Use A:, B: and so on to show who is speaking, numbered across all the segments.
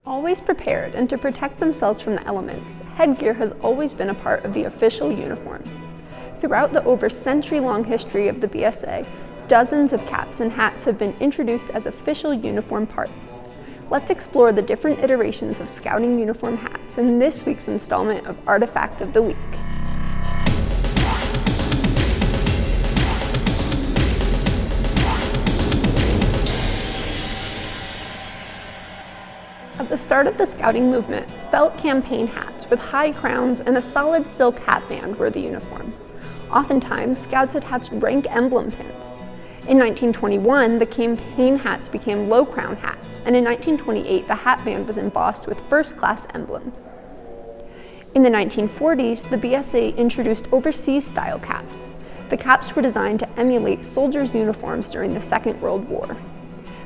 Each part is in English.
A: Always prepared and to protect themselves from the elements, headgear has always been a part of the official uniform. Throughout the over century-long history of the BSA, dozens of caps and hats have been introduced as official uniform parts. Let's explore the different iterations of Scouting uniform hats in this week's installment of Artifact of the Week. At the start of the Scouting movement, felt campaign hats with high crowns and a solid silk hat band were the uniform. Oftentimes, Scouts attached rank emblem pins. In 1921, the campaign hats became low crown hats, and in 1928, the hat band was embossed with first-class emblems. In the 1940s, the BSA introduced overseas-style caps. The caps were designed to emulate soldiers' uniforms during the Second World War.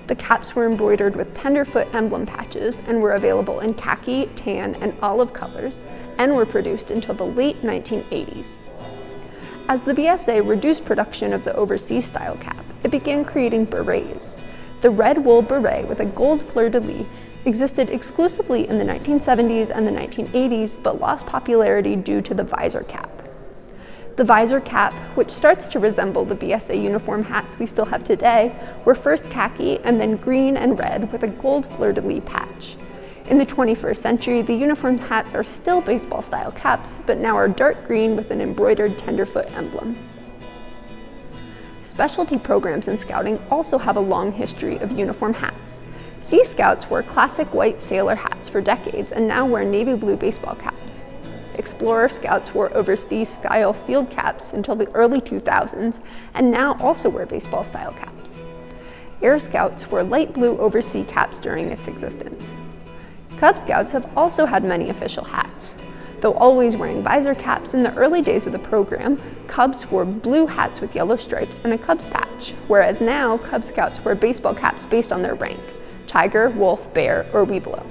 A: The caps were embroidered with tenderfoot emblem patches and were available in khaki, tan, and olive colors, and were produced until the late 1980s. As the BSA reduced production of the overseas-style cap, it began creating berets. The red wool beret with a gold fleur-de-lis existed exclusively in the 1970s and the 1980s, but lost popularity due to the visor cap. The visor cap, which starts to resemble the BSA uniform hats we still have today, were first khaki and then green and red with a gold fleur-de-lis patch. In the 21st century, the uniform hats are still baseball-style caps, but now are dark green with an embroidered tenderfoot emblem. Specialty programs in Scouting also have a long history of uniform hats. Sea Scouts wore classic white sailor hats for decades and now wear navy blue baseball caps. Explorer Scouts wore overseas-style field caps until the early 2000s and now also wear baseball-style caps. Air Scouts wore light blue oversea caps during its existence. Cub Scouts have also had many official hats. Though always wearing visor caps in the early days of the program, Cubs wore blue hats with yellow stripes and a Cubs patch, whereas now Cub Scouts wear baseball caps based on their rank: Tiger, Wolf, Bear, or Weeblo.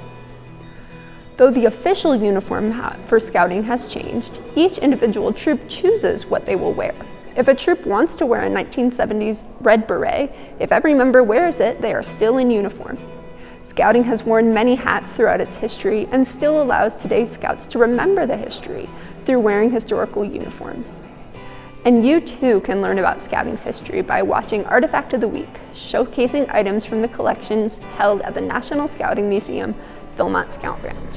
A: Though the official uniform hat for Scouting has changed, each individual troop chooses what they will wear. If a troop wants to wear a 1970s red beret, if every member wears it, they are still in uniform. Scouting has worn many hats throughout its history and still allows today's Scouts to remember the history through wearing historical uniforms. And you too can learn about Scouting's history by watching Artifact of the Week, showcasing items from the collections held at the National Scouting Museum, Philmont Scout Ranch.